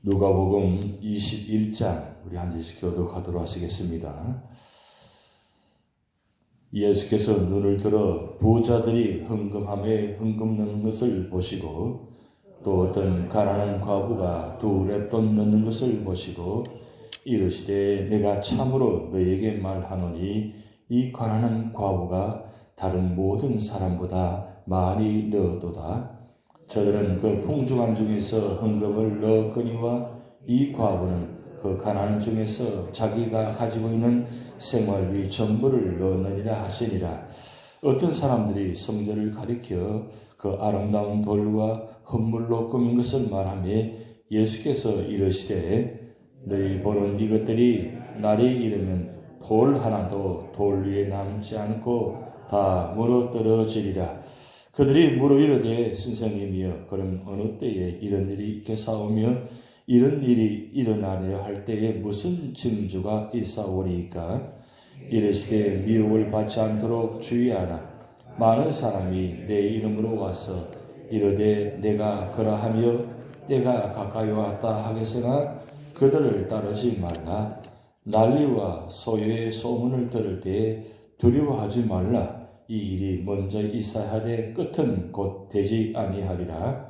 누가복음 21장 우리 한 절씩 교독하도록 하시겠습니다. 예수께서 눈을 들어 부자들이 헌금함에 헌금넣는 것을 보시고 또 어떤 가난한 과부가 두 렙돈 넣는 것을 보시고 이르시되 내가 참으로 너희에게 말하노니 이 가난한 과부가 다른 모든 사람보다 많이 넣었도다. 저들은 그 풍족한 중에서 헌금을 넣었거니와 이 과부는 그 가난한 중에서 자기가 가지고 있는 생활비 전부를 넣느니라 하시니라. 어떤 사람들이 성전을 가리켜 그 아름다운 돌과 헌물로 꾸민 것을 말하며 예수께서 이르시되 너희 보는 이것들이 날이 이르면 돌 하나도 돌 위에 남지 않고 다 물어 떨어지리라. 그들이 물어 이르되 선생님이여 그럼 어느 때에 이런 일이 있겠사오며 이런 일이 일어나려 할 때에 무슨 징조가 있사오리이까? 이르시되 미혹을 받지 않도록 주의하라. 많은 사람이 내 이름으로 와서 이르되 내가 그러하며 때가 가까이 왔다 하겠으나 그들을 따르지 말라. 난리와 소요의 소문을 들을 때에 두려워하지 말라. 이 일이 먼저 있어야 하되 끝은 곧 되지 아니하리라.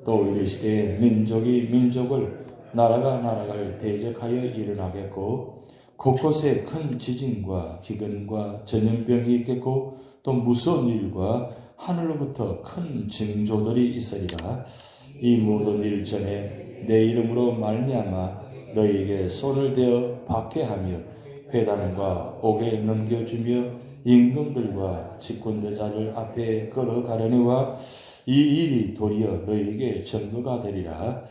또 이르시되 민족이 민족을 나라가 나라를 대적하여 일어나겠고 곳곳에 큰 지진과 기근과 전염병이 있겠고 또 무서운 일과 하늘로부터 큰 징조들이 있으리라. 이 모든 일 전에 내 이름으로 말미암아 너희에게 손을 대어 박해하며 회당과 옥에 넘겨주며 임금들과 직분대자를 앞에 끌어가려니와 이 일이 도리어 너희에게 증거가 되리라.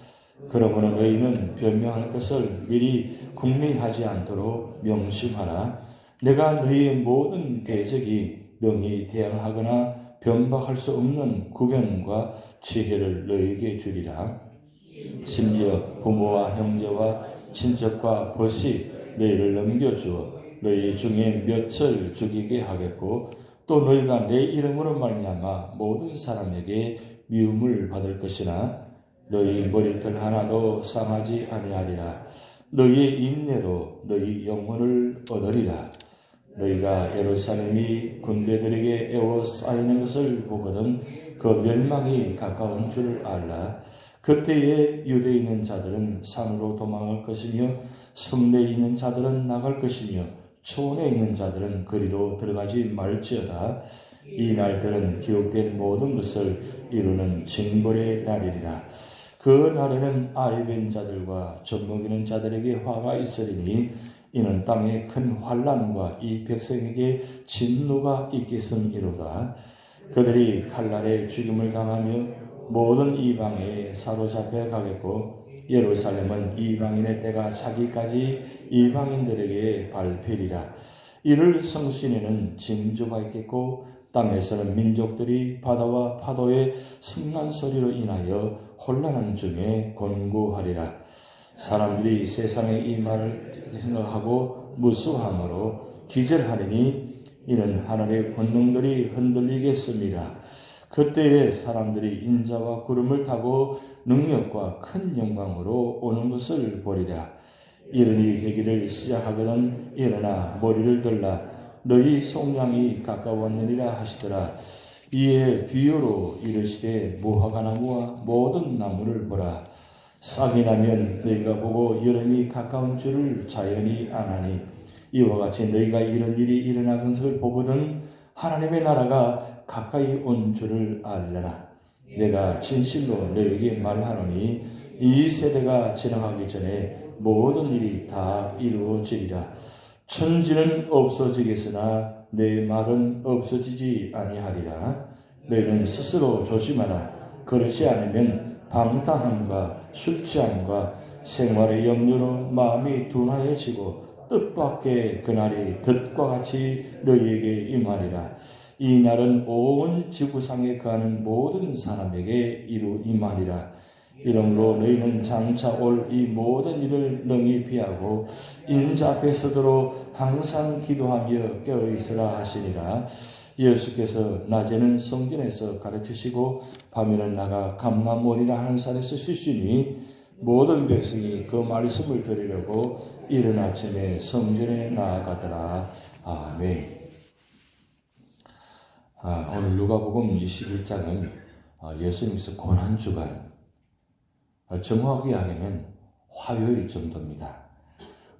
그러므로 너희는 변명할 것을 미리 궁리하지 않도록 명심하라. 내가 너희의 모든 대적이 능히 대항하거나 변박할 수 없는 구변과 지혜를 너희에게 주리라. 심지어 부모와 형제와 친척과 벗이 너희를 넘겨주어 너희 중에 몇을 죽이게 하겠고 또 너희가 내 이름으로 말미암아 모든 사람에게 미움을 받을 것이나 너희 머리털 하나도 상하지 아니하리라. 너희의 인내로 너희 영혼을 얻으리라. 너희가 예루살렘이 군대들에게 에워싸이는 것을 보거든 그 멸망이 가까운 줄 알라. 그때에 유대에 있는 자들은 산으로 도망할 것이며 성내에 있는 자들은 나갈 것이며 초원에 있는 자들은 그리로 들어가지 말지어다. 이 날들은 기록된 모든 것을 이루는 징벌의 날이리라. 그 날에는 아이벤 자들과 젖먹이는 자들에게 화가 있으리니 이는 땅에 큰 환난과 이 백성에게 진노가 있겠음이로다. 그들이 칼날에 죽임을 당하며 모든 이방에 사로잡혀 가겠고 예루살렘은 이방인의 때가 차기까지 이방인들에게 밟히리라. 이를 성신에는 징조가 있겠고 땅에서는 민족들이 바다와 파도의 승난 소리로 인하여 혼란한 중에 곤고하리라. 사람들이 세상의 이 말을 생각하고 무수함으로 기절하리니 이는 하늘의 권능들이 흔들리겠습니다. 그때에 사람들이 인자와 구름을 타고 능력과 큰 영광으로 오는 것을 보리라. 이런 일이 되기를 시작하거든 일어나 머리를 들라. 너희 속량이 가까웠느니라 하시더라. 이에 비유로 이르시되 무화과 나무와 모든 나무를 보라. 싹이 나면 너희가 보고 여름이 가까운 줄을 자연히 아나니 이와 같이 너희가 이런 일이 일어나는 것을 보거든 하나님의 나라가 가까이 온 줄을 알려라. 내가 진실로 너희에게 말하노니 이 세대가 지나가기 전에 모든 일이 다 이루어지리라. 천지는 없어지겠으나 내 말은 없어지지 아니하리라. 너희는 스스로 조심하라. 그렇지 않으면 방탕함과 술취함과 생활의 염려로 마음이 둔하여지고 뜻밖의 그날이 덫과 같이 너희에게 임하리라. 이 날은 온 지구상에 거하는 모든 사람에게 이루 임하리라. 이러므로 너희는 장차 올 이 모든 일을 능히 피하고 인자 앞에 서도록 항상 기도하며 깨어있으라 하시니라. 예수께서 낮에는 성전에서 가르치시고 밤에는 나가 감람원이라 하는 산에서 쉬시니 모든 백성이 그 말씀을 들으려고 이른 아침에 성전에 나아가더라. 아멘. 오늘 누가복음 21장은 예수님께서 고난주간, 정확히 하면 화요일 정도입니다.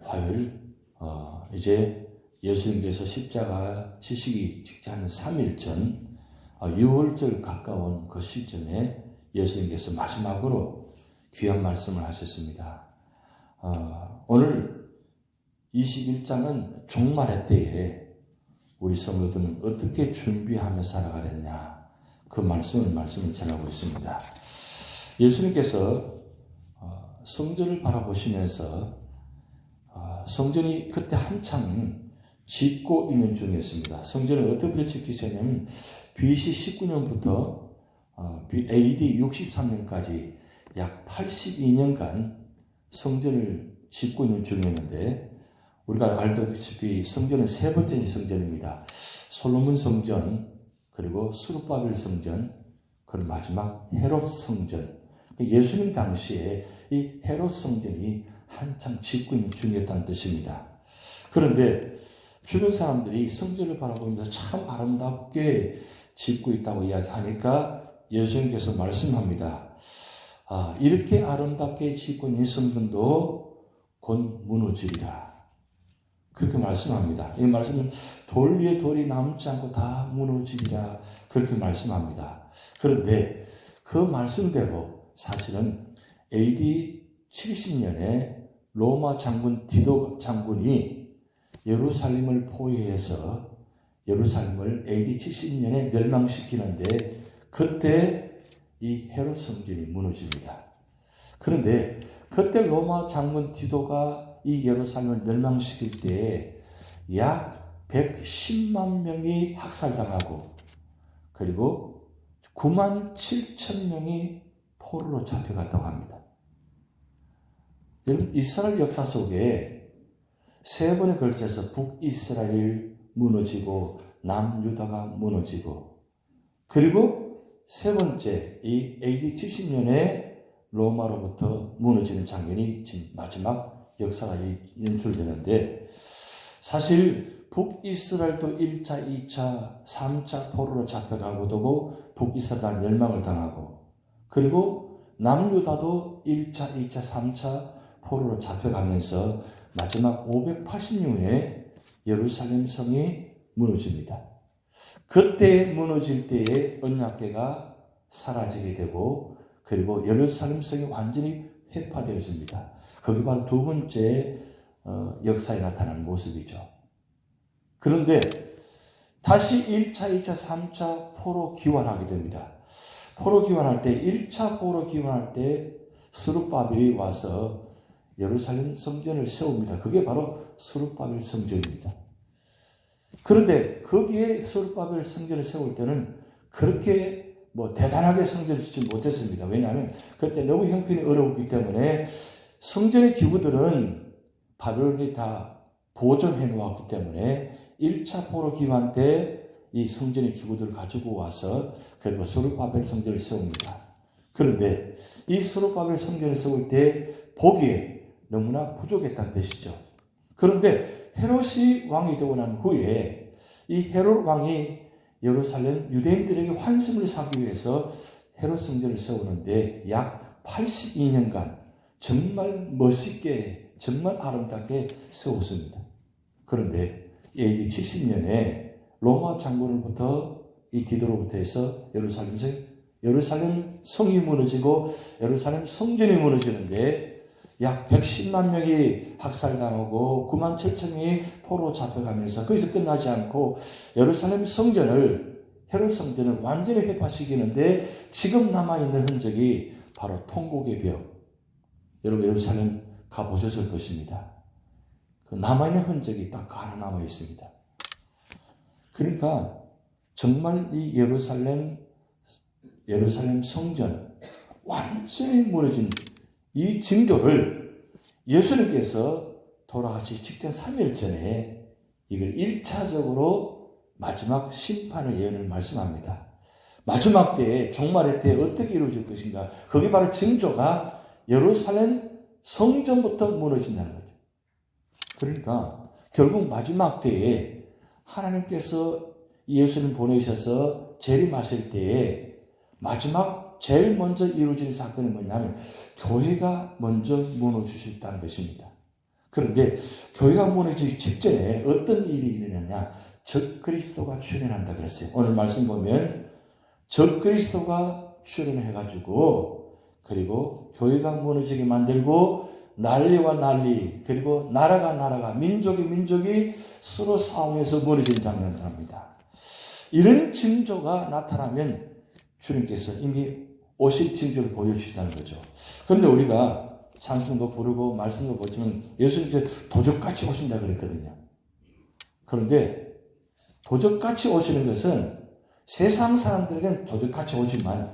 화요일, 이제 예수님께서 십자가 지시기 직전 3일 전, 6월절 가까운 그 시점에 예수님께서 마지막으로 귀한 말씀을 하셨습니다. 오늘 21장은 종말의 때에 우리 성도들은 어떻게 준비하며 살아가느냐, 그 말씀을 전하고 있습니다. 예수님께서 성전을 바라보시면서 성전이 그때 한창 짓고 있는 중이었습니다. 성전을 어떻게 짓기시냐면 BC 19년부터 AD 63년까지 약 82년간 성전을 짓고 있는 중이었는데, 우리가 알다시피 성전은 세 번째 성전입니다. 솔로몬 성전, 그리고 스룹바벨 성전, 그리고 마지막 헤롯 성전. 예수님 당시에 이 헤롯 성전이 한창 짓고 있는 중이었다는 뜻입니다. 그런데 주변 사람들이 성전을 바라보면서 참 아름답게 짓고 있다고 이야기하니까 예수님께서 말씀합니다. 이렇게 아름답게 짓고 있는 성전도 곧 무너지리라. 그렇게 말씀합니다. 이 말씀은 돌 위에 돌이 남지 않고 다 무너지리라. 그렇게 말씀합니다. 그런데 그 말씀대로 사실은 AD 70년에 로마 장군 디도 장군이 예루살렘을 포위해서 예루살렘을 AD 70년에 멸망시키는데, 그때 이 헤롯 성전이 무너집니다. 그런데 그때 로마 장군 디도가 이 예루살렘을 멸망시킬 때 약 110만 명이 학살당하고, 그리고 9만 7천 명이 포로로 잡혀갔다고 합니다. 여러분, 이스라엘 역사 속에 세 번에 걸쳐서 북이스라엘 무너지고 남유다가 무너지고, 그리고 세 번째 이 AD 70년에 로마로부터 무너지는 장면이 지금 마지막 역사가 연출되는데, 사실 북이스라엘도 1차, 2차, 3차 포로로 잡혀가고도 북이스라엘 멸망을 당하고, 그리고 남유다도 1차, 2차, 3차 포로로 잡혀가면서 마지막 580년에 예루살렘 성이 무너집니다. 그때 무너질 때에 언약궤가 사라지게 되고, 그리고 예루살렘 성이 완전히 회파되어집니다. 그게 바로 두 번째 역사에 나타나는 모습이죠. 그런데 다시 1차, 2차, 3차 포로 기환하게 됩니다. 포로 기환할 때 1차 포로 기환할 때 스룹바벨이 와서 예루살렘 성전을 세웁니다. 그게 바로 스룹바벨 성전입니다. 그런데 거기에 스룹바벨 성전을 세울 때는 그렇게 대단하게 성전을 짓지 못했습니다. 왜냐하면 그때 너무 형편이 어려웠기 때문에 성전의 기구들은 바벨론이 다 보존해 놓았기 때문에 1차 포로 기환 때 이 성전의 기구들을 가지고 와서 그리고 스룹바벨 성전을 세웁니다. 그런데 이 스룹바벨 성전을 세울 때 보기에 너무나 부족했다는 뜻이죠. 그런데 헤롯이 왕이 되고 난 후에 이 헤롯 왕이 예루살렘 유대인들에게 환심을 사기 위해서 헤롯 성전을 세우는데 약 82년간 정말 멋있게, 정말 아름답게 세웠습니다. 그런데 AD 70년에 로마 장군으로부터 이 디도로부터 해서 예루살렘 성이 무너지고 예루살렘 성전이 무너지는데 약 110만 명이 학살당하고 9만 7천 명이 포로로 잡혀가면서 거기서 끝나지 않고 예루살렘 성전을, 헤롯 성전을 완전히 회파시키는데 지금 남아있는 흔적이 바로 통곡의 벽. 여러분 예루살렘 가보셨을 것입니다. 그 남아있는 흔적이 딱 하나 남아있습니다. 그러니까 정말 이 예루살렘 성전 완전히 무너진 이 징조를 예수님께서 돌아가시기 직전 3일 전에 이걸 1차적으로 마지막 심판의 예언을 말씀합니다. 마지막 때에, 종말의 때에 어떻게 이루어질 것인가. 그게 바로 징조가 예루살렘 성전부터 무너진다는 거죠. 그러니까 결국 마지막 때에 하나님께서 예수님 보내셔서 재림하실 때에 마지막 제일 먼저 이루어진 사건이 뭐냐면 교회가 먼저 무너지셨다는 것입니다. 그런데 교회가 무너지기 직전에 어떤 일이 일어나냐? 적그리스도가 출현한다 그랬어요. 오늘 말씀 보면 적그리스도가 출현해가지고 그리고 교회가 무너지게 만들고 난리와 난리 그리고 나라가 민족이 서로 싸움에서 무너진 장면을 합니다. 이런 징조가 나타나면 주님께서 이미 오실 징조를 보여주시다는 거죠. 그런데 우리가 찬송도 부르고 말씀도 보지만 예수님께서 도적같이 오신다 그랬거든요. 그런데 도적같이 오시는 것은 세상 사람들에게는 도적같이 오지만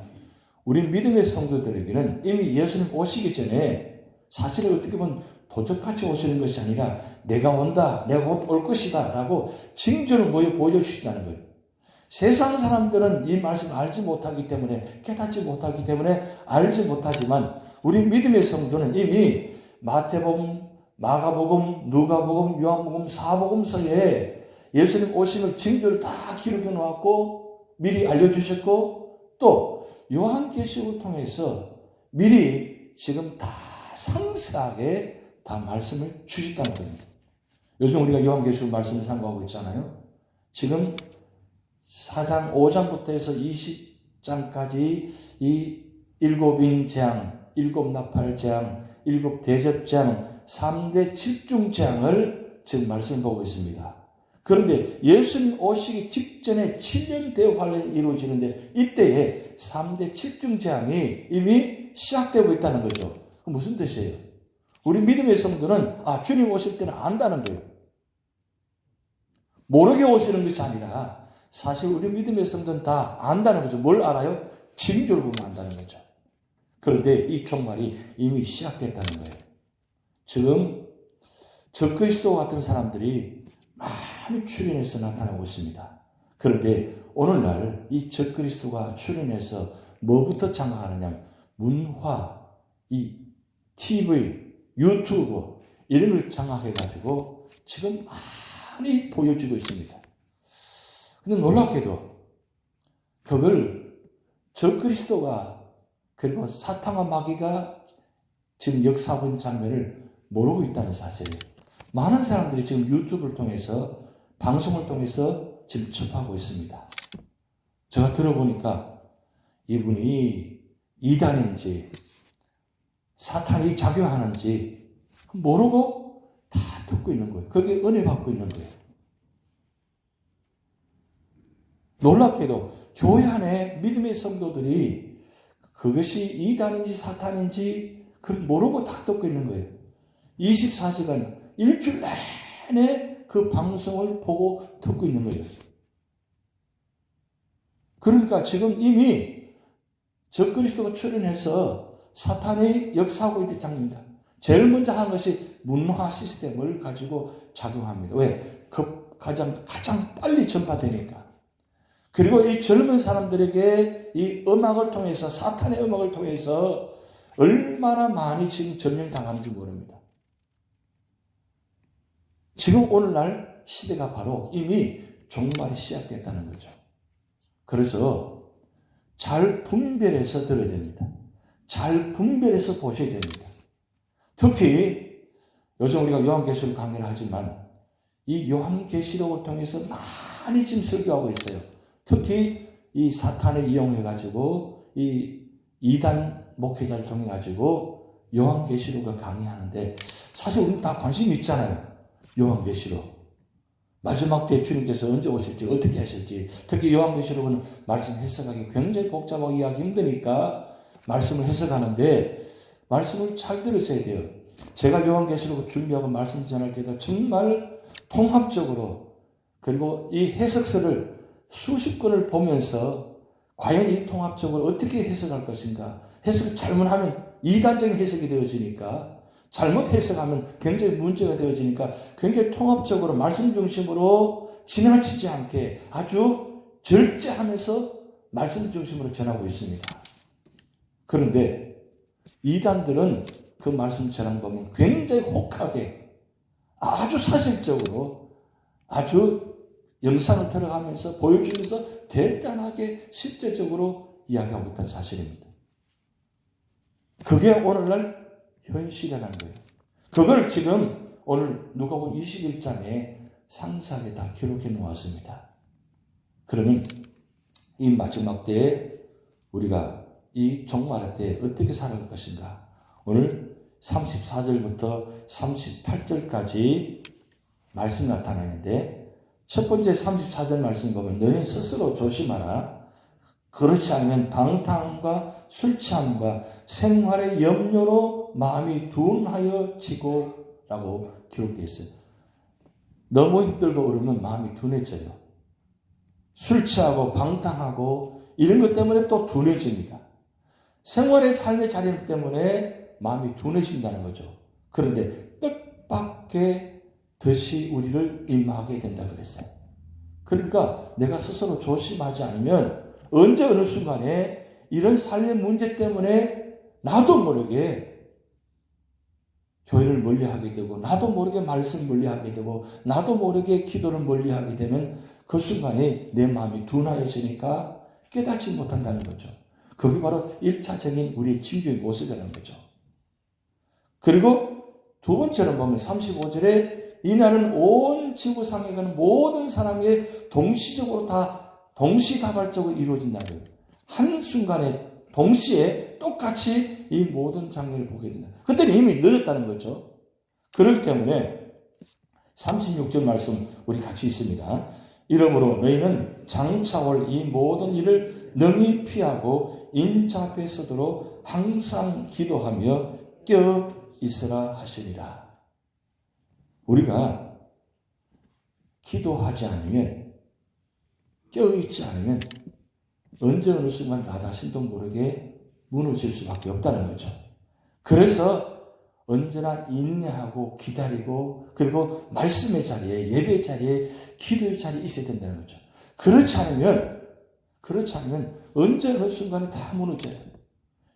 우리 믿음의 성도들에게는 이미 예수님 오시기 전에 사실은 어떻게 보면 도적같이 오시는 것이 아니라 내가 온다, 내가 곧 올 것이다 라고 징조를 보여주시다는 거예요. 세상 사람들은 이 말씀을 알지 못하기 때문에 깨닫지 못하기 때문에 알지 못하지만 우리 믿음의 성도는 이미 마태복음, 마가복음, 누가복음, 요한복음, 사복음서에 예수님 오심을 징조를 다 기록해 놓았고 미리 알려주셨고 또 요한계시록을 통해서 미리 지금 다 상세하게 다 말씀을 주셨다는 겁니다. 요즘 우리가 요한계시록 말씀을 상고하고 있잖아요. 지금 4장 5장부터 해서 20장까지 이 7인 재앙, 7나팔 재앙, 7대접 재앙, 3대 7중 재앙을 지금 말씀 보고 있습니다. 그런데 예수님 오시기 직전에 7년 대환란이 이루어지는데 이때에 3대 7중 재앙이 이미 시작되고 있다는 거죠. 그럼 무슨 뜻이에요? 우리 믿음의 성도는 주님 오실 때는 안다는 거예요. 모르게 오시는 것이 아니라 사실 우리 믿음의 성도는 다 안다는 거죠. 뭘 알아요? 징조를 보면 안다는 거죠. 그런데 이 종말이 이미 시작됐다는 거예요. 지금 적그리스도 같은 사람들이 많이 출현해서 나타나고 있습니다. 그런데 오늘날 이 적그리스도가 출현해서 뭐부터 장악하느냐? 문화, 이 TV, 유튜브 이런 걸 장악해가지고 지금 많이 보여주고 있습니다. 근데 놀랍게도 그걸 적그리스도가 그리고 사탄과 마귀가 지금 역사하고 있는 장면을 모르고 있다는 사실이에요. 많은 사람들이 지금 유튜브를 통해서 방송을 통해서 지금 접하고 있습니다. 제가 들어보니까 이분이 이단인지 사탄이 작용하는지 모르고 다 듣고 있는 거예요. 거기에 은혜 받고 있는 거예요. 놀랍게도 교회 안에 믿음의 성도들이 그것이 이단인지 사탄인지 그걸 모르고 다 듣고 있는 거예요. 24시간 일주일 내내 그 방송을 보고 듣고 있는 거예요. 그러니까 지금 이미 적그리스도가 출현해서 사탄이 역사하고 있는 장면입니다. 제일 먼저 하는 것이 문화 시스템을 가지고 작용합니다. 왜? 가장 빨리 전파되니까. 그리고 이 젊은 사람들에게 이 음악을 통해서 사탄의 음악을 통해서 얼마나 많이 지금 점령당하는지 모릅니다. 지금 오늘날 시대가 바로 이미 종말이 시작됐다는 거죠. 그래서 잘 분별해서 들어야 됩니다. 잘 분별해서 보셔야 됩니다. 특히 요즘 우리가 요한계시록 강의를 하지만 이 요한계시록을 통해서 많이 지금 설교하고 있어요. 특히 이 사탄을 이용해가지고 이 이단 목회자를 통해가지고 요한계시록을 강의하는데 사실 우리는 다 관심이 있잖아요. 요한계시록. 마지막 때 주님께서 언제 오실지 어떻게 하실지 특히 요한계시록은 말씀 해석하기 굉장히 복잡하고 이해하기 힘드니까 말씀을 해석하는데 말씀을 잘 들으셔야 돼요. 제가 요한계시록을 준비하고 말씀 전할 때도 정말 통합적으로 그리고 이 해석서를 수십 권을 보면서 과연 이 통합적으로 어떻게 해석할 것인가 해석을 잘못하면 이단적인 해석이 되어지니까 잘못 해석하면 굉장히 문제가 되어지니까 굉장히 통합적으로 말씀 중심으로 지나치지 않게 아주 절제하면서 말씀 중심으로 전하고 있습니다. 그런데 이단들은 그 말씀처럼 보면 굉장히 혹하게 아주 사실적으로 아주 영상을 들어가면서 보여주면서 대단하게 실제적으로 이야기하고 있다는 사실입니다. 그게 오늘날 현실이라는 거예요. 그걸 지금 오늘 누가복음 21장에 상세하게 다 기록해 놓았습니다. 그러면 이 마지막 때에 우리가 이 종말의 때에 어떻게 살아갈 것인가? 오늘 34절부터 38절까지 말씀이 나타나는데 첫 번째 34절 말씀 보면 너희는 스스로 조심하라. 그렇지 않으면 방탕함과 술 취함과 생활의 염려로 마음이 둔하여지고 라고 기록되어 있어요. 너무 힘들고 어려우면 마음이 둔해져요. 술 취하고 방탕하고 이런 것 때문에 또 둔해집니다. 생활의 삶의 자리 때문에 마음이 둔해진다는 거죠. 그런데 뜻밖의 덫이 우리를 임하게 된다 그랬어요. 그러니까 내가 스스로 조심하지 않으면 언제 어느 순간에 이런 삶의 문제 때문에 나도 모르게 교회를 멀리하게 되고 나도 모르게 말씀 멀리하게 되고 나도 모르게 기도를 멀리하게 되면 그 순간에 내 마음이 둔하여지니까 깨닫지 못한다는 거죠. 그게 바로 1차적인 우리의 징조의 모습이라는 거죠. 그리고 두 번째로 보면 35절에 이날은 온 지구상에 가는 모든 사람에게 동시적으로 다 동시다발적으로 이루어진다는 거예요. 한순간에 동시에 똑같이 이 모든 장면을 보게 된다. 그때는 이미 늦었다는 거죠. 그렇기 때문에 36절 말씀 우리 같이 있습니다. 이러므로 너희는 장차올 이 모든 일을 능히 피하고 인자 앞에 서도록 항상 기도하며 껴 있으라 하시니라. 우리가 기도하지 않으면 껴있지 않으면 언제 어느 순간 나 자신도 모르게 무너질 수밖에 없다는 거죠. 그래서 언제나 인내하고 기다리고 그리고 말씀의 자리에 예배의 자리에 기도의 자리에 있어야 된다는 거죠. 그렇지 않으면 언제 어느 순간에 다 무너져요.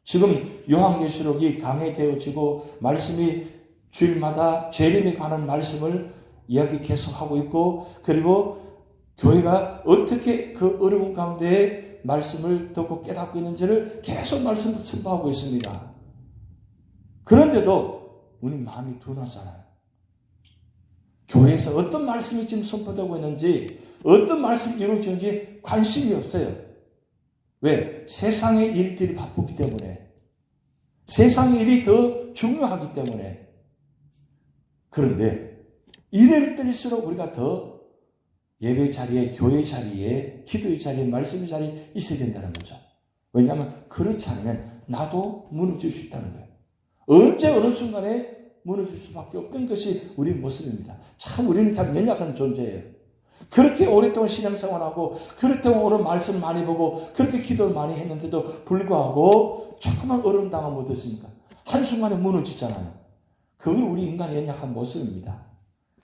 지금 요한계시록이 강해되어지고 말씀이 주일마다 재림에 관한 말씀을 이야기 계속하고 있고 그리고 교회가 어떻게 그 어려운 가운데 말씀을 듣고 깨닫고 있는지를 계속 말씀을 선포하고 있습니다. 그런데도 우리 마음이 둔하잖아요. 교회에서 어떤 말씀이 지금 선포되고 있는지 어떤 말씀이 이루어지는지 관심이 없어요. 왜? 세상의 일들이 바쁘기 때문에 세상의 일이 더 중요하기 때문에 그런데 이럴 때일수록 우리가 더 예배 자리에, 교회 자리에, 기도의 자리에, 말씀의 자리에 있어야 된다는 거죠. 왜냐하면 그렇지 않으면 나도 무너질 수 있다는 거예요. 언제 어느 순간에 무너질 수밖에 없던 것이 우리 모습입니다. 참 우리는 참 연약한 존재예요. 그렇게 오랫동안 신앙생활하고 그렇게 오늘 말씀 많이 보고 그렇게 기도를 많이 했는데도 불구하고 조그만 어려움 당하면 어떻습니까? 한순간에 무너지잖아요. 그게 우리 인간의 연약한 모습입니다.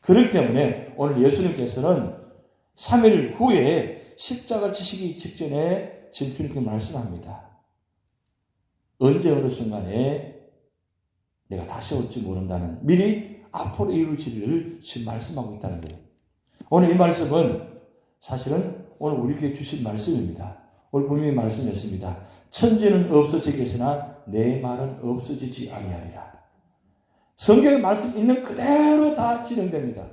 그렇기 때문에 오늘 예수님께서는 3일 후에 십자가를 지시기 직전에 지금 주님께 말씀합니다. 언제 어느 순간에 내가 다시 올지 모른다는 미리 앞으로 이루어질 일을 지금 말씀하고 있다는 거예요. 오늘 이 말씀은 사실은 오늘 우리에게 주신 말씀입니다. 오늘 분명히 말씀했습니다. 천지는 없어지겠으나 내 말은 없어지지 아니하리라. 성경의 말씀 있는 그대로 다 진행됩니다.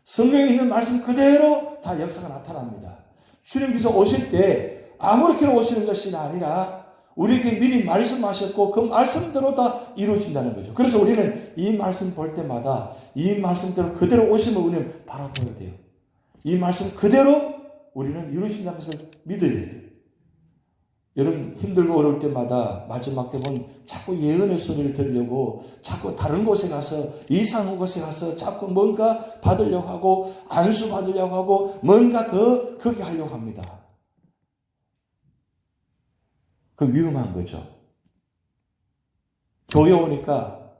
성경에 있는 말씀 그대로 다 역사가 나타납니다. 주님께서 오실 때 아무렇게나 오시는 것이 아니라 우리에게 미리 말씀하셨고 그 말씀대로 다 이루어진다는 거죠. 그래서 우리는 이 말씀 볼 때마다 이 말씀대로 그대로 오심을 우리는 바라보게 돼요. 이 말씀 그대로 우리는 이루어진다는 것을 믿어야 돼요. 여러분 힘들고 어려울 때마다 마지막 때 보면 자꾸 예언의 소리를 들으려고 자꾸 다른 곳에 가서 이상한 곳에 가서 자꾸 뭔가 받으려고 하고 안수 받으려고 하고 뭔가 더 크게 하려고 합니다. 그 위험한 거죠. 교회 오니까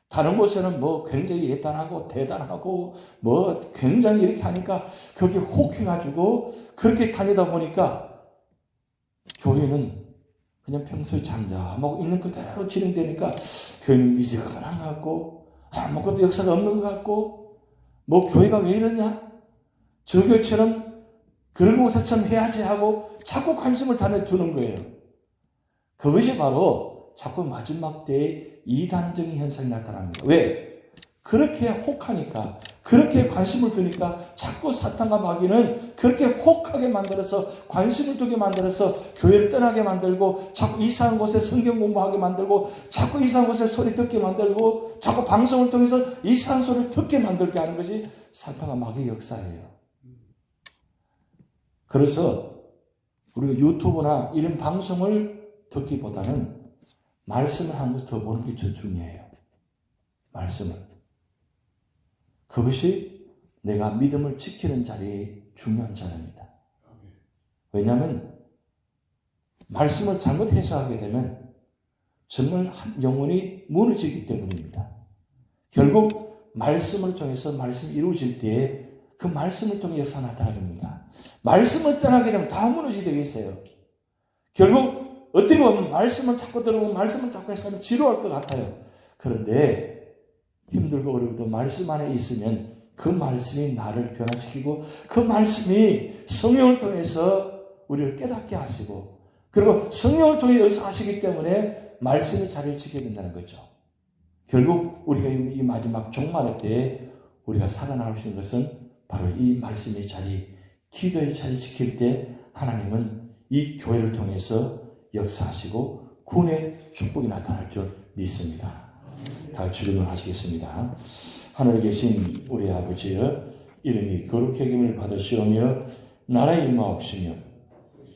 다른 곳에는 뭐 굉장히 예단하고 대단하고 뭐 굉장히 이렇게 하니까 그게 혹해가지고 그렇게 다니다 보니까 교회는 그냥 평소에 잠잠하고 있는 그대로 진행되니까 교회는 미지근한 것 같고 아무것도 역사가 없는 것 같고 뭐 교회가 왜 이러냐? 저 교회처럼 그런 곳에처럼 해야지 하고 자꾸 관심을 다 두는 거예요. 그것이 바로 자꾸 마지막 때에 이단적인 현상이 나타납니다. 왜? 그렇게 혹하니까, 그렇게 관심을 두니까 자꾸 사탄과 마귀는 그렇게 혹하게 만들어서 관심을 두게 만들어서 교회를 떠나게 만들고 자꾸 이상한 곳에 성경 공부하게 만들고 자꾸 이상한 곳에 소리 듣게 만들고 자꾸 방송을 통해서 이상한 소리를 듣게 만들게 하는 것이 사탄과 마귀의 역사예요. 그래서 우리가 유튜브나 이런 방송을 듣기보다는 말씀을 한 번 더 보는 게 더 중요해요. 말씀을. 그것이 내가 믿음을 지키는 자리에 중요한 자리입니다. 왜냐하면 말씀을 잘못 해석하게 되면 정말 한 영혼이 무너지기 때문입니다. 결국 말씀을 통해서 말씀이 이루어질 때에 그 말씀을 통해 역사가 나타납니다. 말씀을 떠나게 되면 다 무너지게 되어 있어요. 결국 어떻게 보면 말씀을 자꾸 들어보면 말씀을 자꾸 해서 하면 지루할 것 같아요. 그런데 힘들고 어려워도 말씀 안에 있으면 그 말씀이 나를 변화시키고 그 말씀이 성령을 통해서 우리를 깨닫게 하시고 그리고 성령을 통해 역사하시기 때문에 말씀이 자리를 지키게 된다는 거죠. 결국 우리가 이 마지막 종말의 때에 우리가 살아나올 수 있는 것은 바로 이 말씀의 자리, 기도의 자리 지킬 때 하나님은 이 교회를 통해서 역사하시고 구원의 축복이 나타날 줄 믿습니다. 다 같이 기도하시겠습니다. 하늘에 계신 우리 아버지여, 이름이 거룩히 여김을 받으시오며 나라의 임하옵시며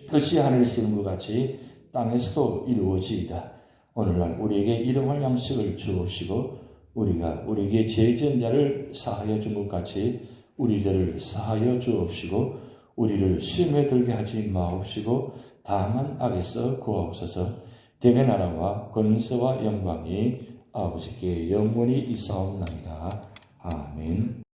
뜻이 하늘에서 이룬 것 같이 땅에서도 이루어지이다. 오늘날 우리에게 일용할 양식을 주옵시고 우리가 우리에게 죄 지은 자를 사하여 준 것 같이 우리 죄를 사하여 주옵시고 우리를 시험에 들게 하지 마옵시고 다만 악에서 구하옵소서. 대개 나라와 권세와 영광이 아버지께 영원히 있사옵나이다. 아멘.